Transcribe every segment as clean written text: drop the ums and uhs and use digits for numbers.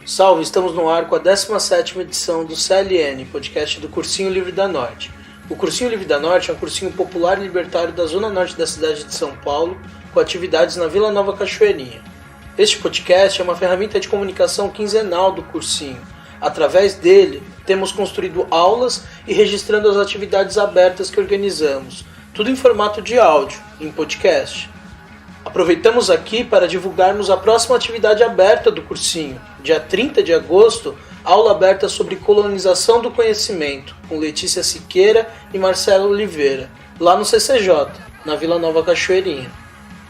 Salve, estamos no ar com a 17ª edição do CLN, podcast do Cursinho Livre da Norte. O Cursinho Livre da Norte é um cursinho popular e libertário da zona norte da cidade de São Paulo, com atividades na Vila Nova Cachoeirinha. Este podcast é uma ferramenta de comunicação quinzenal do cursinho. Através dele, temos construído aulas e registrando as atividades abertas que organizamos, tudo em formato de áudio, em podcast. Aproveitamos aqui para divulgarmos a próxima atividade aberta do cursinho, dia 30 de agosto, aula aberta sobre colonização do conhecimento, com Letícia Siqueira e Marcelo Oliveira, lá no CCJ, na Vila Nova Cachoeirinha.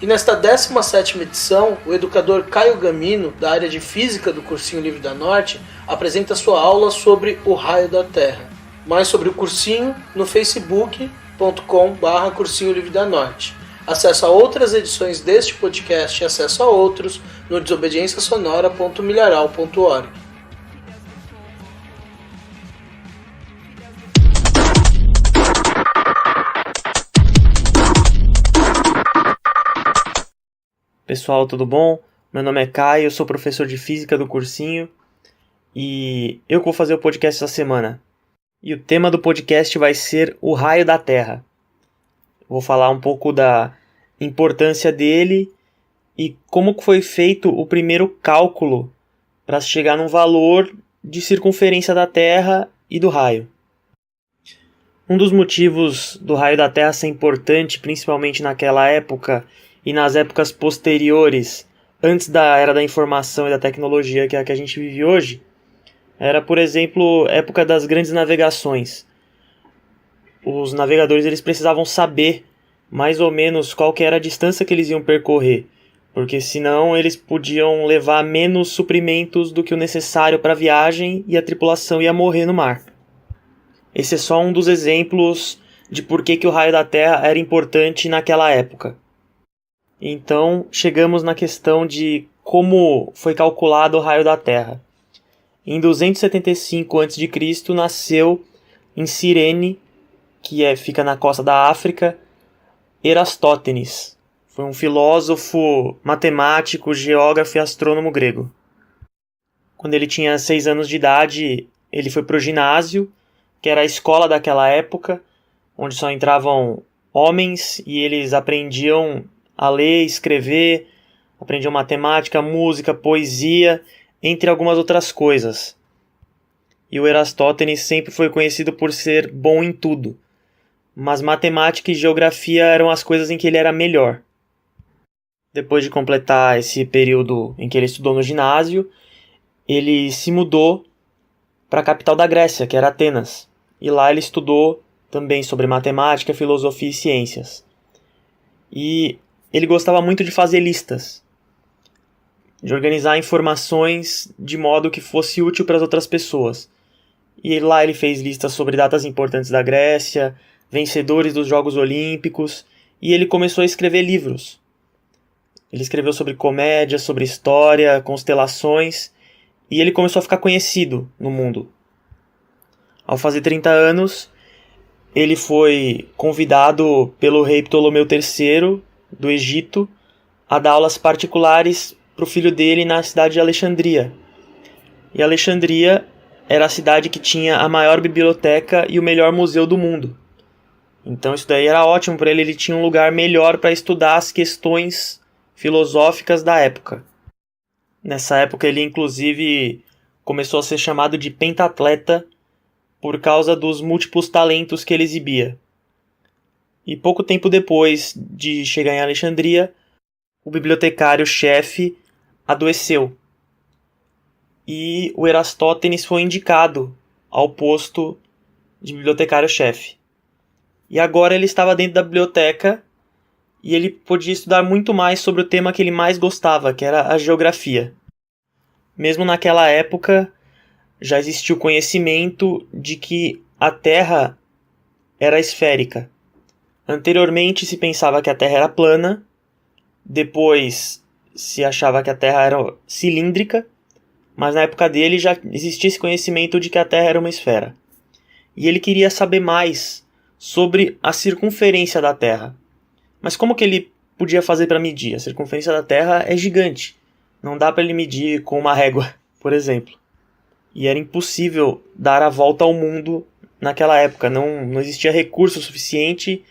E nesta 17ª edição, o educador Caio Gamino, da área de Física do Cursinho Livre da Norte, apresenta sua aula sobre o raio da Terra. Mais sobre o cursinho no facebook.com/Cursinho Livre da Norte. Acesso a outras edições deste podcast e acesso a outros no desobediênciasonora.milharal.org. Pessoal, tudo bom? Meu nome é Caio, eu sou professor de Física do cursinho e eu que vou fazer o podcast essa semana. E o tema do podcast vai ser o raio da Terra. Vou falar um pouco da importância dele e como foi feito o primeiro cálculo para chegar num valor de circunferência da Terra e do raio. Um dos motivos do raio da Terra ser importante, principalmente naquela época e nas épocas posteriores, antes da era da informação e da tecnologia que é a que a gente vive hoje, era, por exemplo, a época das grandes navegações. Os navegadores eles precisavam saber mais ou menos qual que era a distância que eles iam percorrer, porque senão eles podiam levar menos suprimentos do que o necessário para a viagem e a tripulação ia morrer no mar. Esse é só um dos exemplos de por que o raio da Terra era importante naquela época. Então, chegamos na questão de como foi calculado o raio da Terra. Em 275 a.C. nasceu em Cirene, que fica na costa da África, Erastótenes. Foi um filósofo, matemático, geógrafo e astrônomo grego. Quando ele tinha 6 anos de idade, ele foi para o ginásio, que era a escola daquela época, onde só entravam homens e eles aprendiam a ler, escrever, aprendiam matemática, música, poesia, entre algumas outras coisas. E o Erastótenes sempre foi conhecido por ser bom em tudo, mas matemática e geografia eram as coisas em que ele era melhor. Depois de completar esse período em que ele estudou no ginásio, ele se mudou para a capital da Grécia, que era Atenas, e lá ele estudou também sobre matemática, filosofia e ciências. E ele gostava muito de fazer listas, de organizar informações de modo que fosse útil para as outras pessoas. E lá ele fez listas sobre datas importantes da Grécia, vencedores dos Jogos Olímpicos, e ele começou a escrever livros. Ele escreveu sobre comédia, sobre história, constelações, e ele começou a ficar conhecido no mundo. Ao fazer 30 anos, ele foi convidado pelo rei Ptolomeu III do Egito a dar aulas particulares para o filho dele na cidade de Alexandria. E Alexandria era a cidade que tinha a maior biblioteca e o melhor museu do mundo. Então isso daí era ótimo para ele, ele tinha um lugar melhor para estudar as questões filosóficas da época. Nessa época ele inclusive começou a ser chamado de pentatleta por causa dos múltiplos talentos que ele exibia. E pouco tempo depois de chegar em Alexandria, o bibliotecário-chefe adoeceu. E o Erastótenes foi indicado ao posto de bibliotecário-chefe. E agora ele estava dentro da biblioteca e ele podia estudar muito mais sobre o tema que ele mais gostava, que era a geografia. Mesmo naquela época, já existia o conhecimento de que a Terra era esférica. Anteriormente se pensava que a Terra era plana, depois se achava que a Terra era cilíndrica, mas na época dele já existia esse conhecimento de que a Terra era uma esfera. E ele queria saber mais sobre a circunferência da Terra. Mas como que ele podia fazer para medir? A circunferência da Terra é gigante. Não dá para ele medir com uma régua, por exemplo. E era impossível dar a volta ao mundo naquela época. Não existia recurso suficiente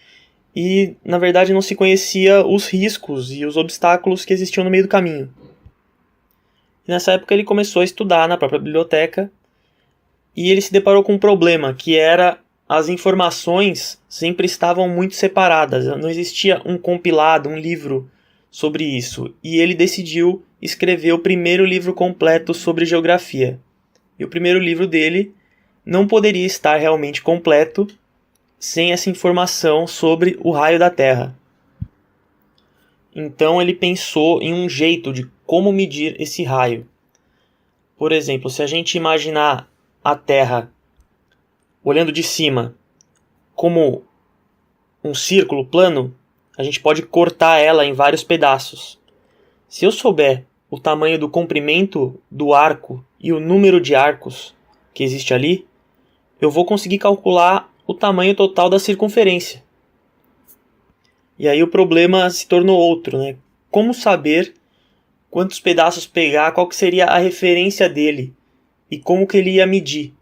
e, na verdade, não se conhecia os riscos e os obstáculos que existiam no meio do caminho. E nessa época ele começou a estudar na própria biblioteca e ele se deparou com um problema, que era as informações sempre estavam muito separadas. Não existia um compilado, um livro sobre isso. E ele decidiu escrever o primeiro livro completo sobre geografia. E o primeiro livro dele não poderia estar realmente completo sem essa informação sobre o raio da Terra. Então ele pensou em um jeito de como medir esse raio. Por exemplo, se a gente imaginar a Terra olhando de cima como um círculo plano, a gente pode cortar ela em vários pedaços. Se eu souber o tamanho do comprimento do arco e o número de arcos que existe ali, eu vou conseguir calcular o tamanho total da circunferência. E aí o problema se tornou outro, né? Como saber quantos pedaços pegar, qual que seria a referência dele e como que ele ia medir.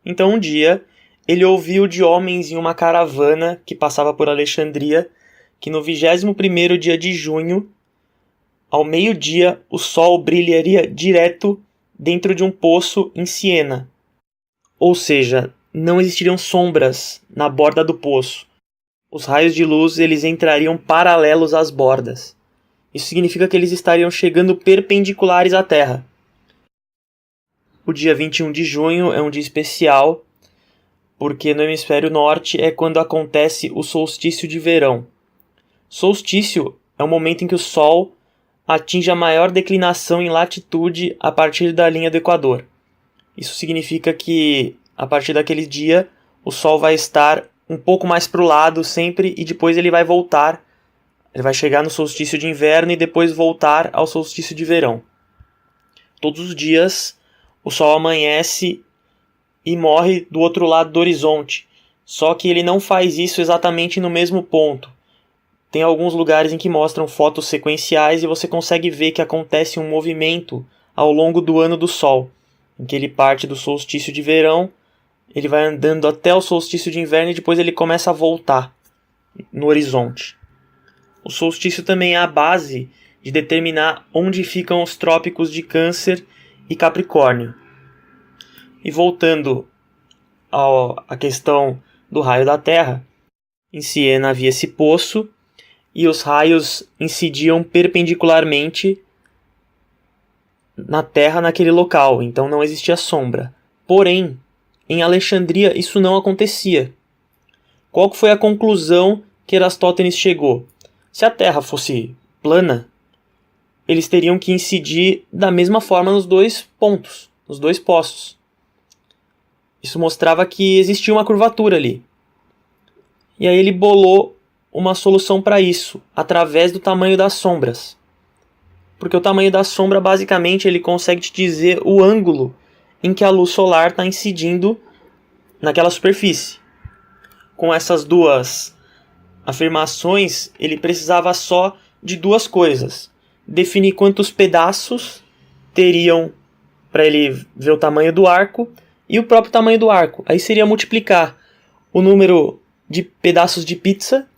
Então um dia ele ouviu de homens em uma caravana que passava por Alexandria que no 21º dia de junho, ao meio-dia, o sol brilharia direto dentro de um poço em Siena. Ou seja, não existiriam sombras na borda do poço. Os raios de luz eles entrariam paralelos às bordas. Isso significa que eles estariam chegando perpendiculares à Terra. O dia 21 de junho é um dia especial, porque no hemisfério norte é quando acontece o solstício de verão. Solstício é o momento em que o Sol atinge a maior declinação em latitude a partir da linha do Equador. Isso significa que, a partir daquele dia, o Sol vai estar um pouco mais para o lado sempre e depois ele vai voltar. Ele vai chegar no solstício de inverno e depois voltar ao solstício de verão. Todos os dias, o Sol amanhece e morre do outro lado do horizonte. Só que ele não faz isso exatamente no mesmo ponto. Tem alguns lugares em que mostram fotos sequenciais e você consegue ver que acontece um movimento ao longo do ano do Sol, em que ele parte do solstício de verão, ele vai andando até o solstício de inverno e depois ele começa a voltar no horizonte. O solstício também é a base de determinar onde ficam os trópicos de Câncer e Capricórnio. E voltando à questão do raio da Terra, em Siena havia esse poço e os raios incidiam perpendicularmente na Terra naquele local, então não existia sombra. Porém, em Alexandria isso não acontecia. Qual foi a conclusão que Eratóstenes chegou? Se a Terra fosse plana, eles teriam que incidir da mesma forma nos dois pontos, nos dois poços. Isso mostrava que existia uma curvatura ali. E aí ele bolou uma solução para isso, através do tamanho das sombras. Porque o tamanho da sombra, basicamente, ele consegue te dizer o ângulo em que a luz solar está incidindo naquela superfície. Com essas duas afirmações, ele precisava só de duas coisas. Definir quantos pedaços teriam para ele ver o tamanho do arco e o próprio tamanho do arco. Aí seria multiplicar o número de pedaços de pizza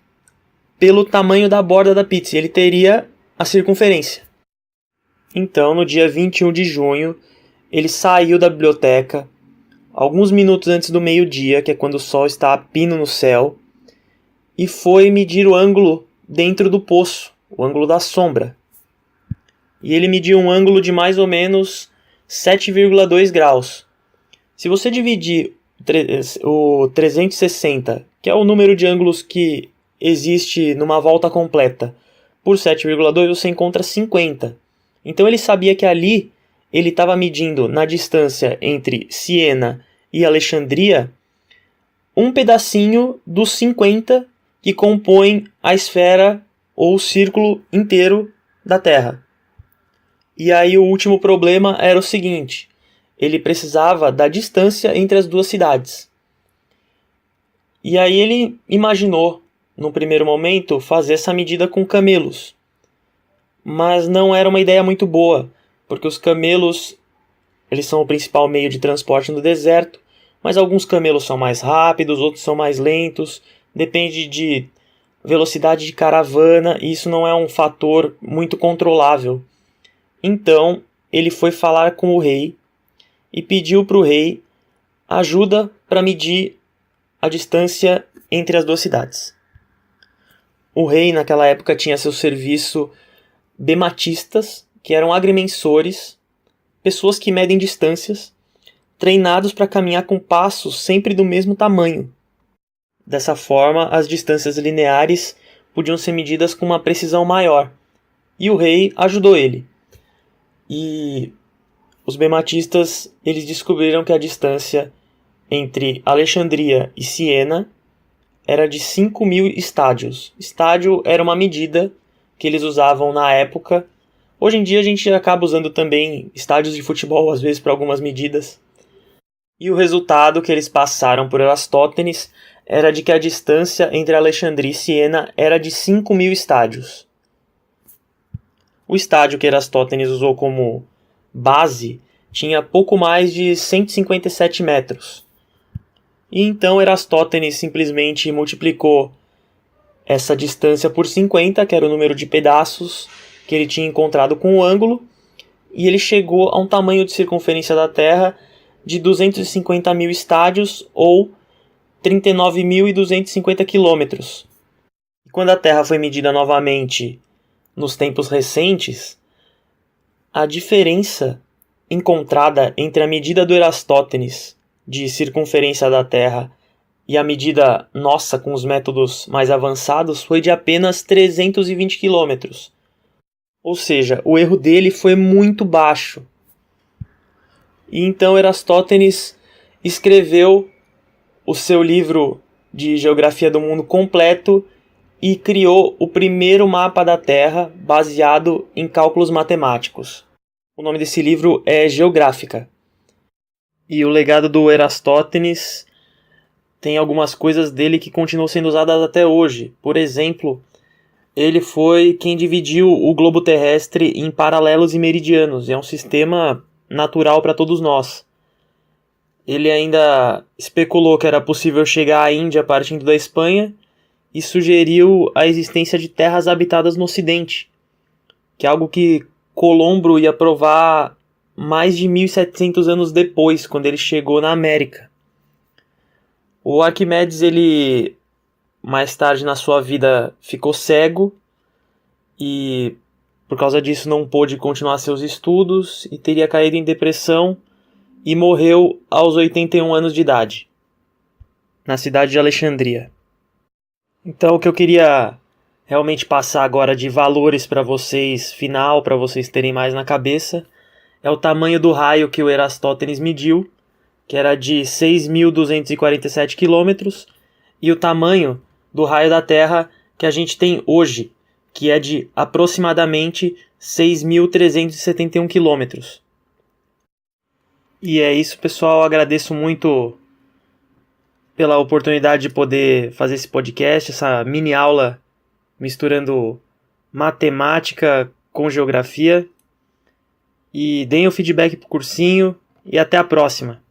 pelo tamanho da borda da pizza. Ele teria a circunferência. Então, no dia 21 de junho, ele saiu da biblioteca alguns minutos antes do meio-dia, que é quando o sol está a pino no céu, e foi medir o ângulo dentro do poço, o ângulo da sombra. E ele mediu um ângulo de mais ou menos 7,2 graus. Se você dividir o 360, que é o número de ângulos que existe numa volta completa, por 7,2, você encontra 50. Então ele sabia que ali ele estava medindo na distância entre Siena e Alexandria um pedacinho dos 50 que compõem a esfera ou o círculo inteiro da Terra. E aí o último problema era o seguinte: ele precisava da distância entre as duas cidades. E aí ele imaginou, no primeiro momento, fazer essa medida com camelos. Mas não era uma ideia muito boa, porque os camelos eles são o principal meio de transporte no deserto, mas alguns camelos são mais rápidos, outros são mais lentos, depende de velocidade de caravana, e isso não é um fator muito controlável. Então, ele foi falar com o rei e pediu para o rei ajuda para medir a distância entre as duas cidades. O rei, naquela época, tinha a seu serviço bematistas, que eram agrimensores, pessoas que medem distâncias, treinados para caminhar com passos sempre do mesmo tamanho. Dessa forma, as distâncias lineares podiam ser medidas com uma precisão maior. E o rei ajudou ele. E os bematistas eles descobriram que a distância entre Alexandria e Siena era de 5.000 estádios. Estádio era uma medida que eles usavam na época. Hoje em dia a gente acaba usando também estádios de futebol, às vezes, para algumas medidas. E o resultado que eles passaram por Erastótenes era de que a distância entre Alexandria e Siena era de 5.000 estádios. O estádio que Erastótenes usou como base tinha pouco mais de 157 metros. E então Erastótenes simplesmente multiplicou essa distância por 50, que era o número de pedaços que ele tinha encontrado com o ângulo, e ele chegou a um tamanho de circunferência da Terra de 250.000 estádios, ou 39.250 quilômetros. E quando a Terra foi medida novamente nos tempos recentes, a diferença encontrada entre a medida do Erastótenes de circunferência da Terra e a medida nossa com os métodos mais avançados foi de apenas 320 quilômetros. Ou seja, o erro dele foi muito baixo. E então Erastótenes escreveu o seu livro de Geografia do Mundo completo e criou o primeiro mapa da Terra baseado em cálculos matemáticos. O nome desse livro é Geográfica. E o legado do Erastótenes tem algumas coisas dele que continuam sendo usadas até hoje. Por exemplo, ele foi quem dividiu o globo terrestre em paralelos e meridianos. É um sistema natural para todos nós. Ele ainda especulou que era possível chegar à Índia partindo da Espanha e sugeriu a existência de terras habitadas no Ocidente, que é algo que Colombo ia provar mais de 1.700 anos depois, quando ele chegou na América. O Arquimedes, ele mais tarde na sua vida ficou cego e por causa disso não pôde continuar seus estudos e teria caído em depressão e morreu aos 81 anos de idade, na cidade de Alexandria. Então o que eu queria realmente passar agora de valores para vocês, final, para vocês terem mais na cabeça, é o tamanho do raio que o Erastótenes mediu, que era de 6.247 quilômetros, e o tamanho do raio da Terra que a gente tem hoje, que é de aproximadamente 6.371 quilômetros. E é isso, pessoal. Agradeço muito pela oportunidade de poder fazer esse podcast, essa mini aula misturando matemática com geografia. E deem o feedback pro cursinho e até a próxima.